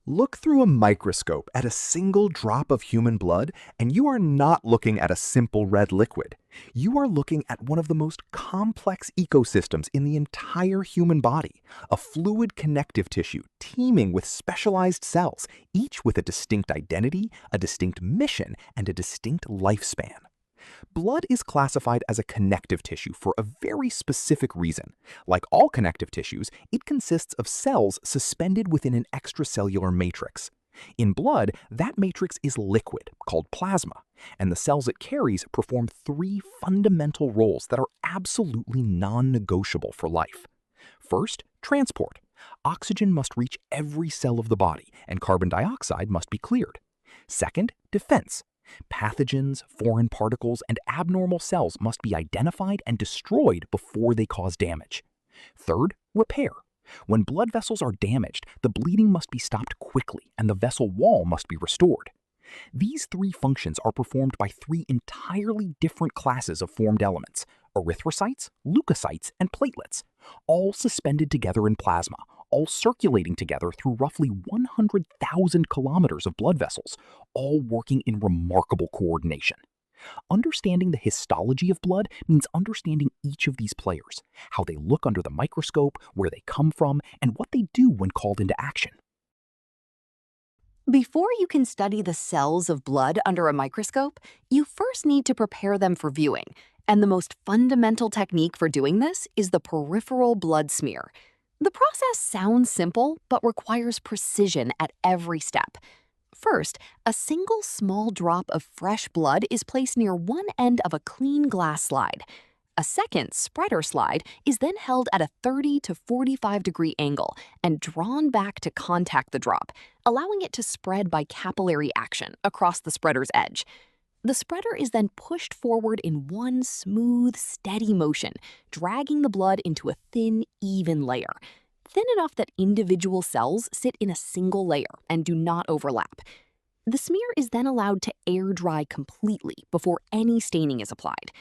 Look through a microscope at a single drop of human blood, and you are not looking at a simple red liquid. You are looking at one of the most complex ecosystems in the entire human body, a fluid connective tissue teeming with specialized cells, each with a distinct identity, a distinct mission, and a distinct lifespan. Blood is classified as a connective tissue for a very specific reason. Like all connective tissues, it consists of cells suspended within an extracellular matrix. In blood, that matrix is liquid, called plasma, and the cells it carries perform three fundamental roles that are absolutely non-negotiable for life. First, transport. Oxygen must reach every cell of the body, and carbon dioxide must be cleared. Second, defense. Pathogens, foreign particles, and abnormal cells must be identified and destroyed before they cause damage. Third, repair. When blood vessels are damaged, the bleeding must be stopped quickly and the vessel wall must be restored. These three functions are performed by three entirely different classes of formed elements: erythrocytes, leukocytes, and platelets, all suspended together in plasma, all circulating together through roughly 100,000 kilometers of blood vessels, all working in remarkable coordination. Understanding the histology of blood means understanding each of these players, how they look under the microscope, where they come from, and what they do when called into action. Before you can study the cells of blood under a microscope, you first need to prepare them for viewing, and the most fundamental technique for doing this is the peripheral blood smear. The process sounds simple, but requires precision at every step. First, a single small drop of fresh blood is placed near one end of a clean glass slide. A second spreader slide is then held at a 30 to 45-degree angle and drawn back to contact the drop, allowing it to spread by capillary action across the spreader's edge. The spreader is then pushed forward in one smooth, steady motion, dragging the blood into a thin, even layer, thin enough that individual cells sit in a single layer and do not overlap. The smear is then allowed to air dry completely before any staining is applied.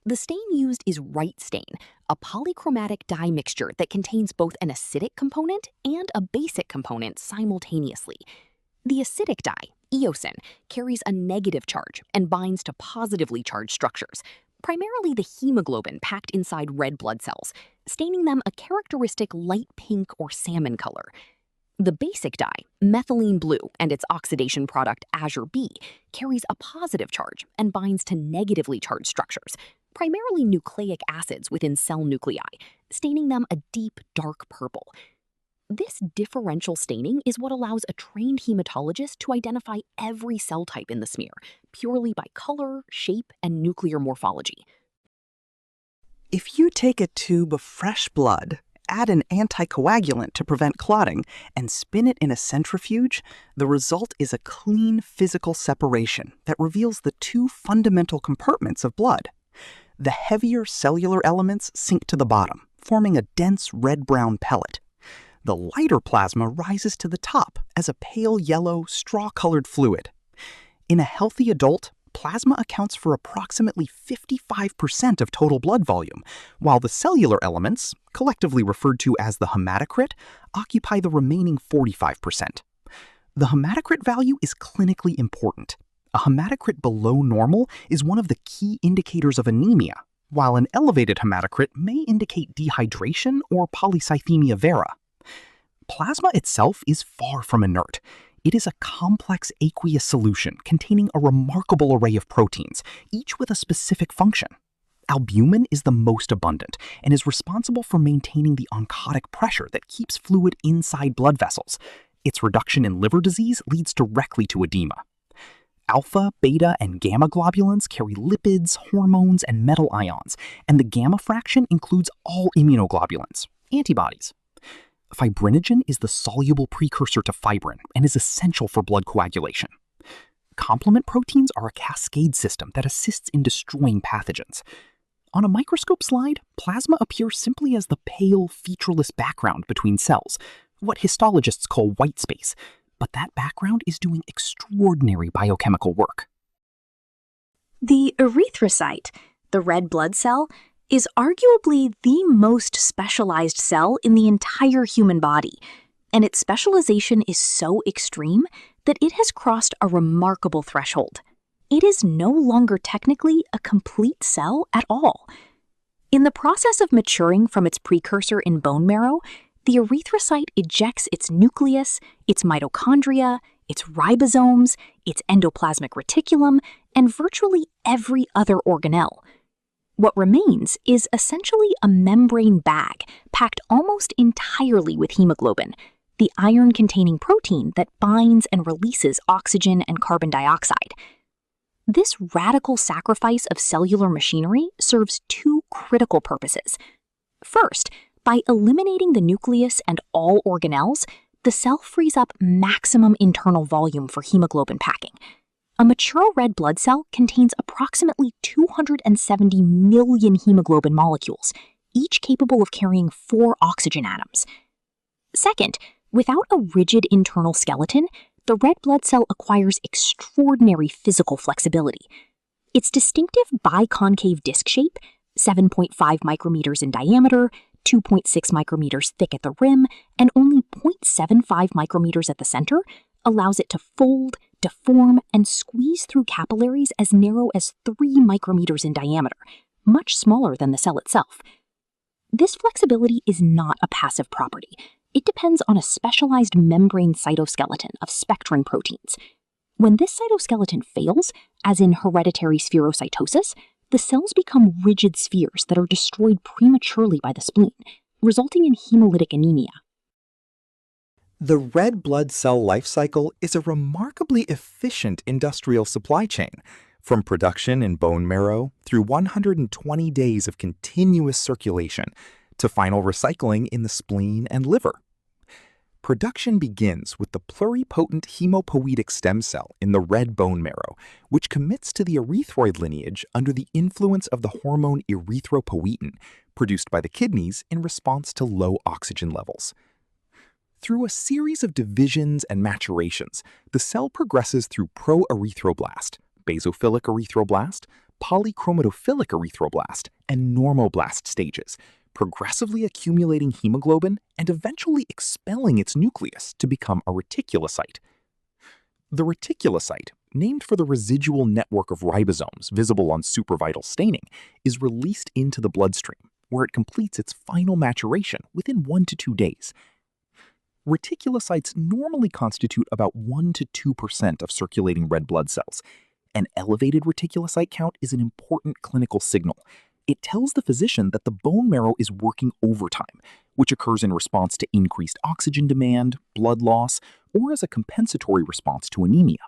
The stain used is Wright stain, a polychromatic dye mixture that contains both an acidic component and a basic component simultaneously. The acidic dye, eosin, carries a negative charge and binds to positively charged structures, primarily the hemoglobin packed inside red blood cells, staining them a characteristic light pink or salmon color. The basic dye, methylene blue, and its oxidation product Azure B, carries a positive charge and binds to negatively charged structures, primarily nucleic acids within cell nuclei, staining them a deep, dark purple. This differential staining is what allows a trained hematologist to identify every cell type in the smear, purely by color, shape, and nuclear morphology. If you take a tube of fresh blood, add an anticoagulant to prevent clotting, and spin it in a centrifuge, the result is a clean physical separation that reveals the two fundamental compartments of blood. The heavier cellular elements sink to the bottom, forming a dense red-brown pellet. The lighter plasma rises to the top as a pale yellow, straw-colored fluid. In a healthy adult, plasma accounts for approximately 55% of total blood volume, while the cellular elements, collectively referred to as the hematocrit, occupy the remaining 45%. The hematocrit value is clinically important. A hematocrit below normal is one of the key indicators of anemia, while an elevated hematocrit may indicate dehydration or polycythemia vera. Plasma itself is far from inert. It is a complex aqueous solution containing a remarkable array of proteins, each with a specific function. Albumin is the most abundant and is responsible for maintaining the oncotic pressure that keeps fluid inside blood vessels. Its reduction in liver disease leads directly to edema. Alpha, beta, and gamma globulins carry lipids, hormones, and metal ions, and the gamma fraction includes all immunoglobulins, antibodies. Fibrinogen is the soluble precursor to fibrin and is essential for blood coagulation. Complement proteins are a cascade system that assists in destroying pathogens. On a microscope slide, plasma appears simply as the pale, featureless background between cells, what histologists call white space, but that background is doing extraordinary biochemical work. The erythrocyte, the red blood cell, is arguably the most specialized cell in the entire human body. and its specialization is so extreme that it has crossed a remarkable threshold. It is no longer technically a complete cell at all. In the process of maturing from its precursor in bone marrow, the erythrocyte ejects its nucleus, its mitochondria, its ribosomes, its endoplasmic reticulum, and virtually every other organelle. What remains is essentially a membrane bag packed almost entirely with hemoglobin, the iron-containing protein that binds and releases oxygen and carbon dioxide. This radical sacrifice of cellular machinery serves two critical purposes. First, by eliminating the nucleus and all organelles, the cell frees up maximum internal volume for hemoglobin packing. A mature red blood cell contains approximately 270 million hemoglobin molecules, each capable of carrying 4 oxygen atoms. Second, without a rigid internal skeleton, the red blood cell acquires extraordinary physical flexibility. Its distinctive biconcave disc shape, 7.5 micrometers in diameter, 2.6 micrometers thick at the rim, and only 0.75 micrometers at the center, allows it to fold, deform, and squeeze through capillaries as narrow as 3 micrometers in diameter, much smaller than the cell itself. This flexibility is not a passive property. It depends on a specialized membrane cytoskeleton of spectrin proteins. When this cytoskeleton fails, as in hereditary spherocytosis, the cells become rigid spheres that are destroyed prematurely by the spleen, resulting in hemolytic anemia. The red blood cell life cycle is a remarkably efficient industrial supply chain, from production in bone marrow through 120 days of continuous circulation to final recycling in the spleen and liver. Production begins with the pluripotent hemopoietic stem cell in the red bone marrow, which commits to the erythroid lineage under the influence of the hormone erythropoietin, produced by the kidneys in response to low oxygen levels. Through a series of divisions and maturations, the cell progresses through proerythroblast, basophilic erythroblast, polychromatophilic erythroblast, and normoblast stages, progressively accumulating hemoglobin and eventually expelling its nucleus to become a reticulocyte. The reticulocyte, named for the residual network of ribosomes visible on supravital staining, is released into the bloodstream, where it completes its final maturation within 1 to 2 days. Reticulocytes normally constitute about 1 to 2% of circulating red blood cells. An elevated reticulocyte count is an important clinical signal. It tells the physician that the bone marrow is working overtime, which occurs in response to increased oxygen demand, blood loss, or as a compensatory response to anemia.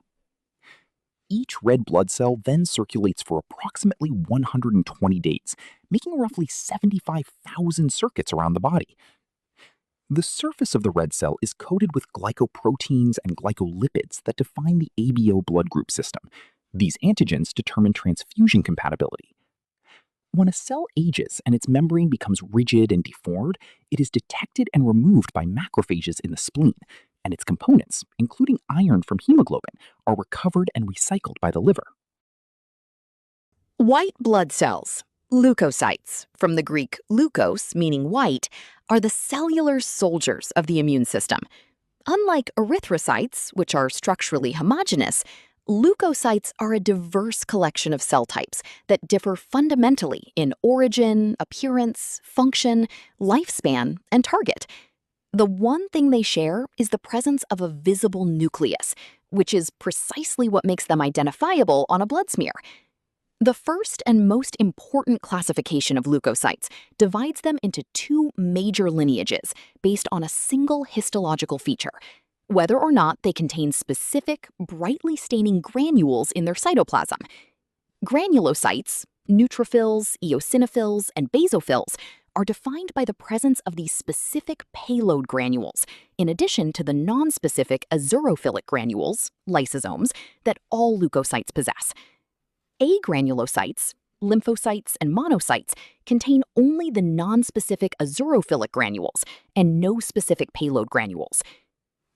Each red blood cell then circulates for approximately 120 days, making roughly 75,000 circuits around the body. The surface of the red cell is coated with glycoproteins and glycolipids that define the ABO blood group system. These antigens determine transfusion compatibility. When a cell ages and its membrane becomes rigid and deformed, it is detected and removed by macrophages in the spleen, and its components, including iron from hemoglobin, are recovered and recycled by the liver. White blood cells, leukocytes, from the Greek leukos, meaning white, are the cellular soldiers of the immune system. Unlike erythrocytes, which are structurally homogeneous, leukocytes are a diverse collection of cell types that differ fundamentally in origin, appearance, function, lifespan, and target. The one thing they share is the presence of a visible nucleus, which is precisely what makes them identifiable on a blood smear. The first and most important classification of leukocytes divides them into 2 major lineages based on a single histological feature, whether or not they contain specific, brightly staining granules in their cytoplasm. Granulocytes, neutrophils, eosinophils, and basophils are defined by the presence of these specific payload granules, in addition to the nonspecific azurophilic granules, lysosomes, that all leukocytes possess. Agranulocytes, lymphocytes, and monocytes contain only the nonspecific azurophilic granules and no specific payload granules.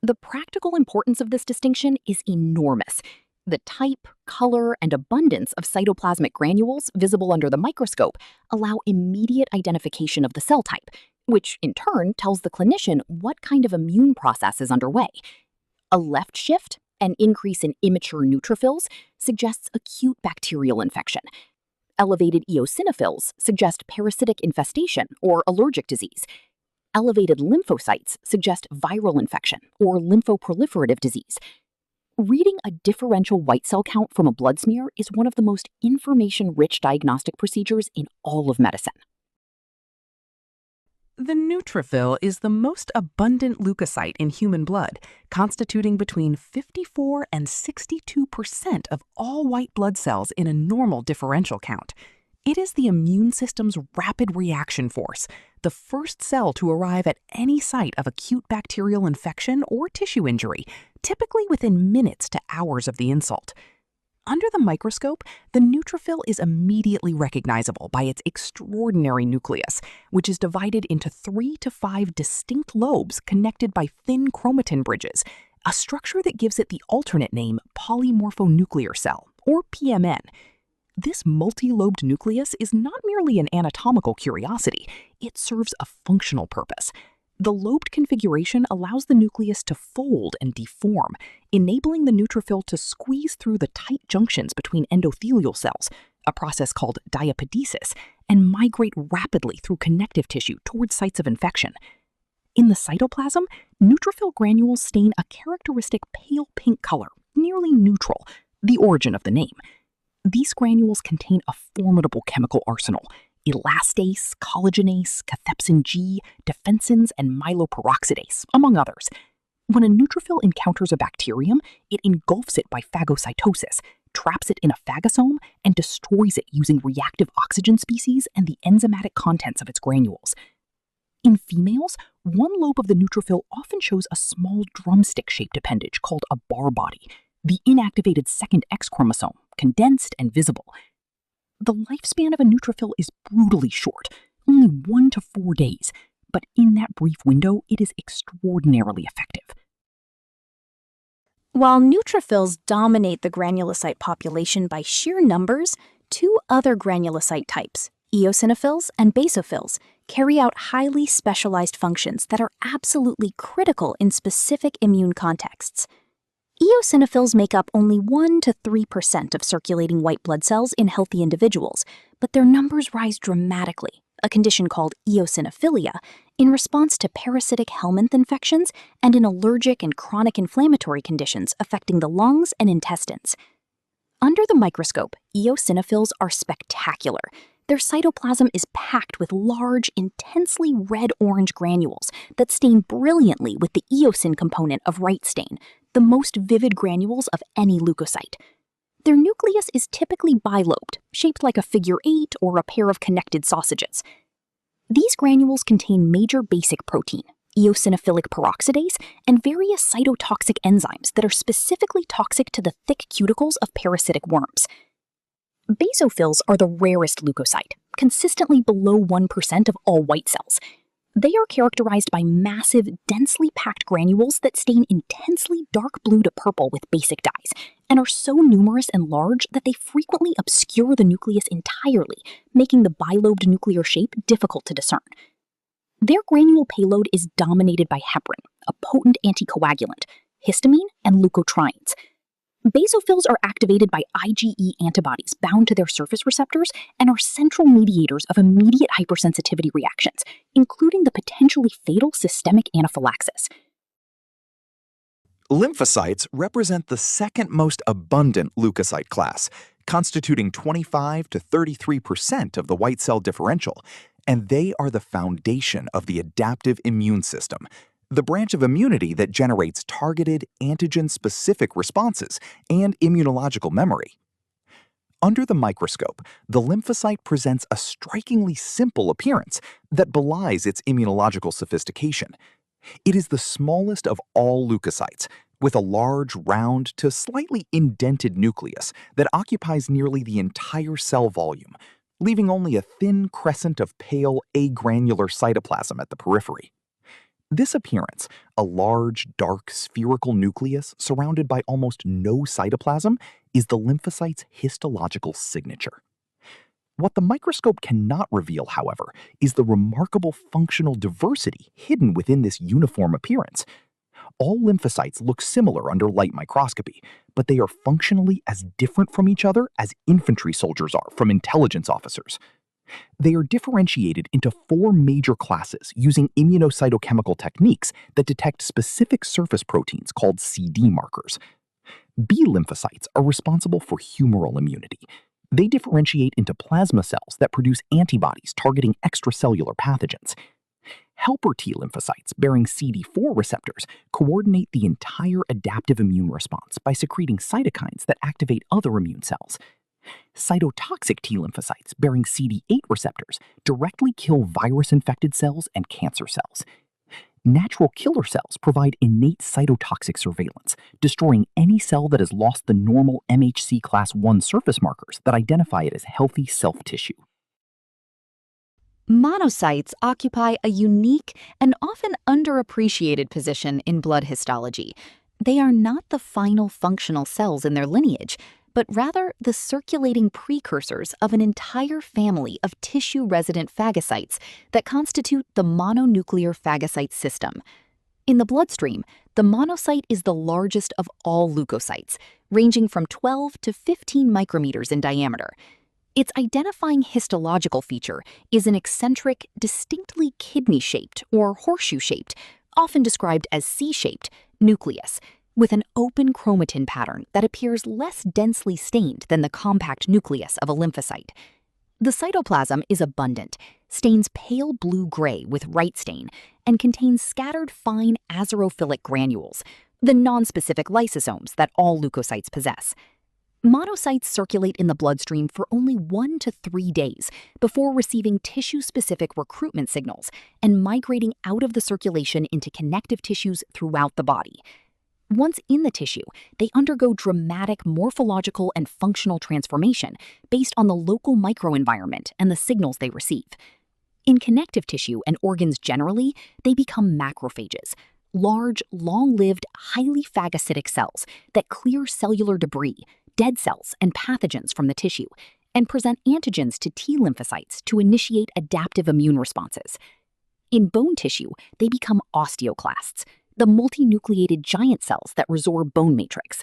The practical importance of this distinction is enormous. The type, color, and abundance of cytoplasmic granules visible under the microscope allow immediate identification of the cell type, which in turn tells the clinician what kind of immune process is underway. A left shift, an increase in immature neutrophils, suggests acute bacterial infection. Elevated eosinophils suggest parasitic infestation or allergic disease. Elevated lymphocytes suggest viral infection or lymphoproliferative disease. Reading a differential white cell count from a blood smear is one of the most information-rich diagnostic procedures in all of medicine. The neutrophil is the most abundant leukocyte in human blood, constituting between 54 and 62% of all white blood cells in a normal differential count. It is the immune system's rapid reaction force, the first cell to arrive at any site of acute bacterial infection or tissue injury, typically within minutes to hours of the insult. Under the microscope, the neutrophil is immediately recognizable by its extraordinary nucleus, which is divided into 3 to 5 distinct lobes connected by thin chromatin bridges, a structure that gives it the alternate name polymorphonuclear cell, or PMN. This multi-lobed nucleus is not merely an anatomical curiosity, it serves a functional purpose. The lobed configuration allows the nucleus to fold and deform, enabling the neutrophil to squeeze through the tight junctions between endothelial cells, a process called diapedesis, and migrate rapidly through connective tissue towards sites of infection. In the cytoplasm, neutrophil granules stain a characteristic pale pink color, nearly neutral, the origin of the name. These granules contain a formidable chemical arsenal: elastase, collagenase, cathepsin G, defensins, and myeloperoxidase, among others. When a neutrophil encounters a bacterium, it engulfs it by phagocytosis, traps it in a phagosome, and destroys it using reactive oxygen species and the enzymatic contents of its granules. In females, one lobe of the neutrophil often shows a small drumstick-shaped appendage called a bar body, the inactivated second X chromosome, condensed and visible. The lifespan of a neutrophil is brutally short, only 1 to 4 days, but in that brief window, it is extraordinarily effective. While neutrophils dominate the granulocyte population by sheer numbers, 2 other granulocyte types, eosinophils and basophils, carry out highly specialized functions that are absolutely critical in specific immune contexts. Eosinophils make up only 1 to 3% of circulating white blood cells in healthy individuals, but their numbers rise dramatically, a condition called eosinophilia, in response to parasitic helminth infections and in allergic and chronic inflammatory conditions affecting the lungs and intestines. Under the microscope, eosinophils are spectacular. Their cytoplasm is packed with large, intensely red-orange granules that stain brilliantly with the eosin component of Wright stain, the most vivid granules of any leukocyte. Their nucleus is typically bilobed, shaped like a figure 8 or a pair of connected sausages. These granules contain major basic protein, eosinophilic peroxidase, and various cytotoxic enzymes that are specifically toxic to the thick cuticles of parasitic worms. Basophils are the rarest leukocyte, consistently below 1% of all white cells. They are characterized by massive, densely packed granules that stain intensely dark blue to purple with basic dyes, and are so numerous and large that they frequently obscure the nucleus entirely, making the bilobed nuclear shape difficult to discern. Their granule payload is dominated by heparin, a potent anticoagulant, histamine, and leukotrienes. Basophils are activated by IgE antibodies bound to their surface receptors and are central mediators of immediate hypersensitivity reactions, including the potentially fatal systemic anaphylaxis. Lymphocytes represent the second most abundant leukocyte class, constituting 25 to 33% of the white cell differential, and they are the foundation of the adaptive immune system, the branch of immunity that generates targeted, antigen-specific responses and immunological memory. Under the microscope, the lymphocyte presents a strikingly simple appearance that belies its immunological sophistication. It is the smallest of all leukocytes, with a large, round to slightly indented nucleus that occupies nearly the entire cell volume, leaving only a thin crescent of pale agranular cytoplasm at the periphery. This appearance, a large, dark, spherical nucleus surrounded by almost no cytoplasm, is the lymphocyte's histological signature. What the microscope cannot reveal, however, is the remarkable functional diversity hidden within this uniform appearance. All lymphocytes look similar under light microscopy, but they are functionally as different from each other as infantry soldiers are from intelligence officers. They are differentiated into 4 major classes using immunocytochemical techniques that detect specific surface proteins called CD markers. B lymphocytes are responsible for humoral immunity. They differentiate into plasma cells that produce antibodies targeting extracellular pathogens. Helper T lymphocytes bearing CD4 receptors coordinate the entire adaptive immune response by secreting cytokines that activate other immune cells. Cytotoxic T lymphocytes bearing CD8 receptors directly kill virus-infected cells and cancer cells. Natural killer cells provide innate cytotoxic surveillance, destroying any cell that has lost the normal MHC class I surface markers that identify it as healthy self-tissue. Monocytes occupy a unique and often underappreciated position in blood histology. They are not the final functional cells in their lineage, but rather the circulating precursors of an entire family of tissue-resident phagocytes that constitute the mononuclear phagocyte system. In the bloodstream, the monocyte is the largest of all leukocytes, ranging from 12 to 15 micrometers in diameter. Its identifying histological feature is an eccentric, distinctly kidney-shaped or horseshoe-shaped, often described as C-shaped, nucleus, with an open chromatin pattern that appears less densely stained than the compact nucleus of a lymphocyte. The cytoplasm is abundant, stains pale blue-gray with Wright stain, and contains scattered fine azurophilic granules, the nonspecific lysosomes that all leukocytes possess. Monocytes circulate in the bloodstream for only 1 to 3 days before receiving tissue-specific recruitment signals and migrating out of the circulation into connective tissues throughout the body. Once in the tissue, they undergo dramatic morphological and functional transformation based on the local microenvironment and the signals they receive. In connective tissue and organs generally, they become macrophages, large, long-lived, highly phagocytic cells that clear cellular debris, dead cells, and pathogens from the tissue, and present antigens to T lymphocytes to initiate adaptive immune responses. In bone tissue, they become osteoclasts, the multinucleated giant cells that resorb bone matrix.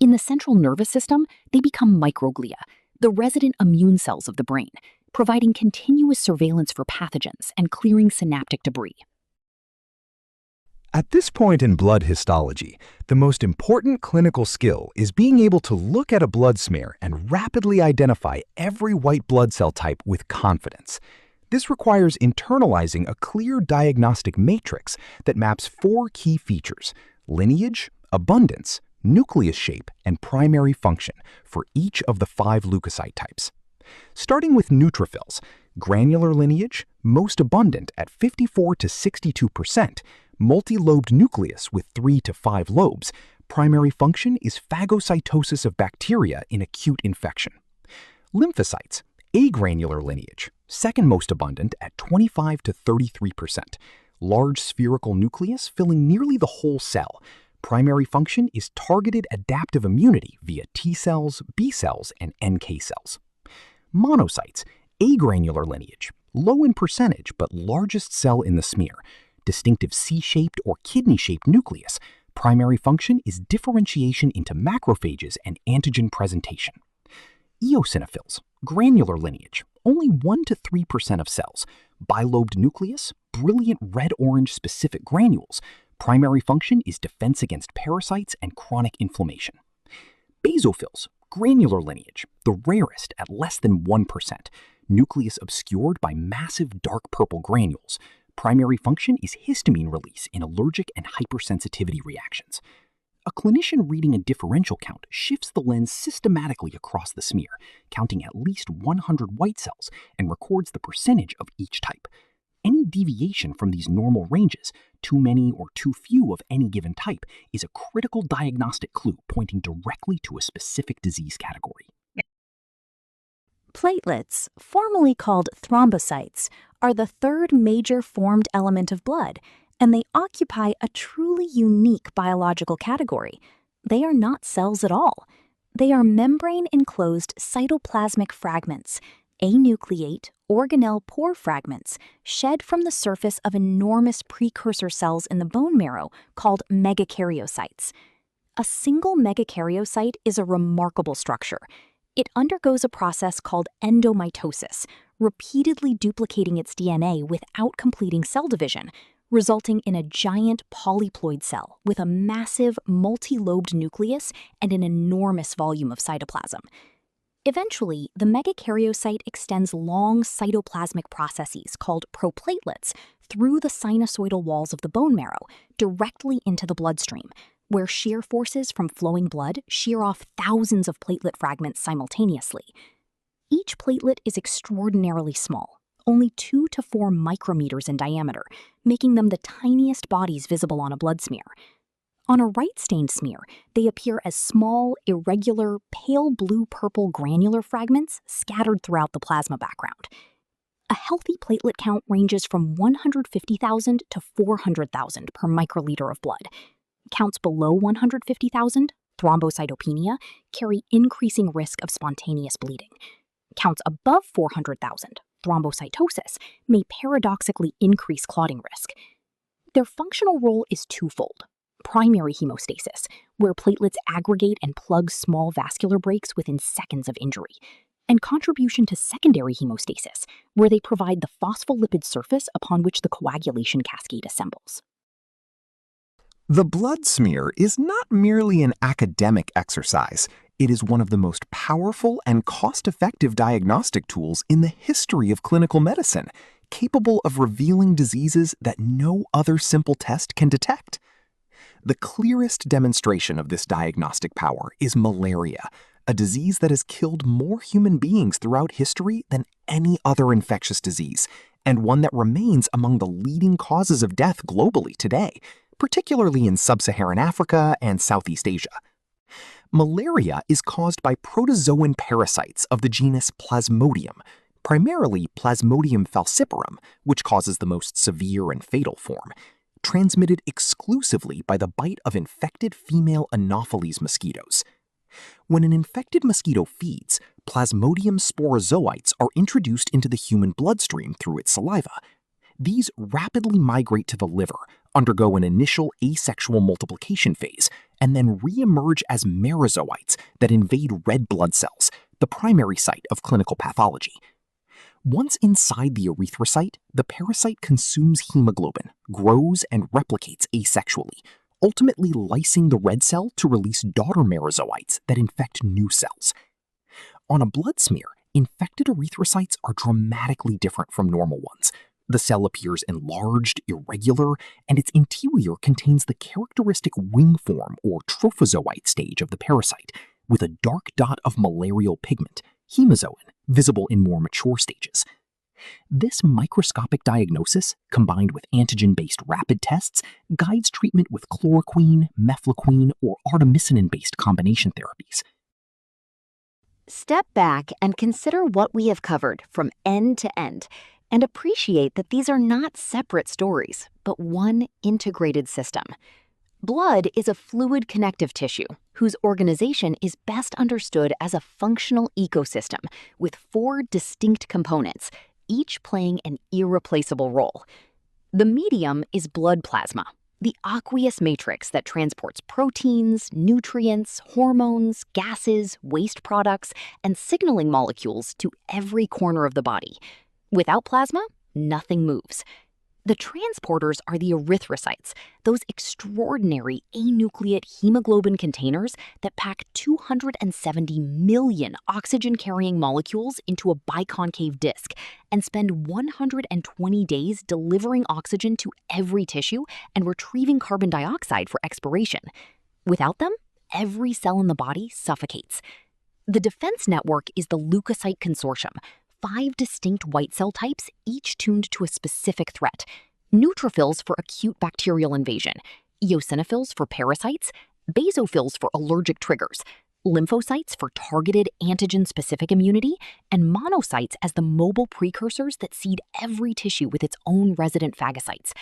In the central nervous system, they become microglia, the resident immune cells of the brain, providing continuous surveillance for pathogens and clearing synaptic debris. At this point in blood histology, the most important clinical skill is being able to look at a blood smear and rapidly identify every white blood cell type with confidence. This requires internalizing a clear diagnostic matrix that maps 4 key features: lineage, abundance, nucleus shape, and primary function for each of the 5 leukocyte types. Starting with neutrophils, granular lineage, most abundant at 54 to 62%, multi-lobed nucleus with 3 to 5 lobes. Primary function is phagocytosis of bacteria in acute infection. Lymphocytes, agranular lineage, second most abundant at 25 to 33%. Large spherical nucleus filling nearly the whole cell. Primary function is targeted adaptive immunity via T cells, B cells, and NK cells. Monocytes, agranular lineage, low in percentage but largest cell in the smear. Distinctive C-shaped or kidney-shaped nucleus. Primary function is differentiation into macrophages and antigen presentation. Eosinophils, granular lineage, only 1 to 3% of cells. Bilobed nucleus, brilliant red-orange specific granules. Primary function is defense against parasites and chronic inflammation. Basophils, granular lineage, the rarest at less than 1%. Nucleus obscured by massive dark purple granules. Primary function is histamine release in allergic and hypersensitivity reactions. A clinician reading a differential count shifts the lens systematically across the smear, counting at least 100 white cells, and records the percentage of each type. Any deviation from these normal ranges, too many or too few of any given type, is a critical diagnostic clue pointing directly to a specific disease category. Platelets, formerly called thrombocytes, are the 3rd major formed element of blood, and they occupy a truly unique biological category. They are not cells at all. They are membrane-enclosed cytoplasmic fragments, anucleate organelle pore fragments shed from the surface of enormous precursor cells in the bone marrow called megakaryocytes. A single megakaryocyte is a remarkable structure. It undergoes a process called endomitosis, repeatedly duplicating its DNA without completing cell division, resulting in a giant polyploid cell with a massive multi-lobed nucleus and an enormous volume of cytoplasm. Eventually, the megakaryocyte extends long cytoplasmic processes called proplatelets through the sinusoidal walls of the bone marrow directly into the bloodstream, where shear forces from flowing blood shear off thousands of platelet fragments simultaneously. Each platelet is extraordinarily small, only 2 to 4 micrometers in diameter, making them the tiniest bodies visible on a blood smear. On a Wright stain smear, they appear as small, irregular, pale blue-purple granular fragments scattered throughout the plasma background. A healthy platelet count ranges from 150,000 to 400,000 per microliter of blood. Counts below 150,000, thrombocytopenia, carry increasing risk of spontaneous bleeding. Counts above 400,000, thrombocytosis, may paradoxically increase clotting risk. Their functional role is twofold. Primary hemostasis, where platelets aggregate and plug small vascular breaks within seconds of injury, and contribution to secondary hemostasis, where they provide the phospholipid surface upon which the coagulation cascade assembles. The blood smear is not merely an academic exercise. It is one of the most powerful and cost-effective diagnostic tools in the history of clinical medicine, capable of revealing diseases that no other simple test can detect. The clearest demonstration of this diagnostic power is malaria, a disease that has killed more human beings throughout history than any other infectious disease, and one that remains among the leading causes of death globally today, particularly in sub-Saharan Africa and Southeast Asia. Malaria is caused by protozoan parasites of the genus Plasmodium, primarily Plasmodium falciparum, which causes the most severe and fatal form, transmitted exclusively by the bite of infected female Anopheles mosquitoes. When an infected mosquito feeds, Plasmodium sporozoites are introduced into the human bloodstream through its saliva. These rapidly migrate to the liver, undergo an initial asexual multiplication phase, and then re-emerge as merozoites that invade red blood cells, the primary site of clinical pathology. Once inside the erythrocyte, the parasite consumes hemoglobin, grows, and replicates asexually, ultimately lysing the red cell to release daughter merozoites that infect new cells. On a blood smear, infected erythrocytes are dramatically different from normal ones. The cell appears enlarged, irregular, and its interior contains the characteristic wing form or trophozoite stage of the parasite, with a dark dot of malarial pigment, hemozoin, visible in more mature stages. This microscopic diagnosis, combined with antigen-based rapid tests, guides treatment with chloroquine, mefloquine, or artemisinin-based combination therapies. Step back and consider what we have covered from end to end, and appreciate that these are not separate stories, but one integrated system. Blood is a fluid connective tissue whose organization is best understood as a functional ecosystem with 4 distinct components, each playing an irreplaceable role. The medium is blood plasma, the aqueous matrix that transports proteins, nutrients, hormones, gases, waste products, and signaling molecules to every corner of the body. Without plasma, nothing moves. The transporters are the erythrocytes, those extraordinary anucleate hemoglobin containers that pack 270 million oxygen-carrying molecules into a biconcave disc and spend 120 days delivering oxygen to every tissue and retrieving carbon dioxide for expiration. Without them, every cell in the body suffocates. The defense network is the leukocyte consortium, 5 distinct white cell types, each tuned to a specific threat. Neutrophils for acute bacterial invasion, eosinophils for parasites, basophils for allergic triggers, lymphocytes for targeted antigen-specific immunity, and monocytes as the mobile precursors that seed every tissue with its own resident phagocytes.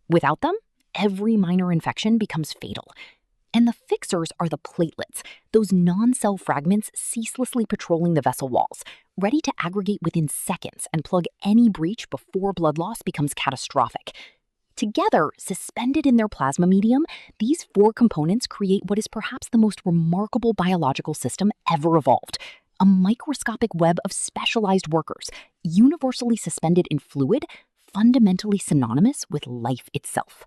Without them, every minor infection becomes fatal. And the fixers are the platelets, those non-cell fragments ceaselessly patrolling the vessel walls, ready to aggregate within seconds and plug any breach before blood loss becomes catastrophic. Together, suspended in their plasma medium, these four components create what is perhaps the most remarkable biological system ever evolved: a microscopic web of specialized workers, universally suspended in fluid, fundamentally synonymous with life itself.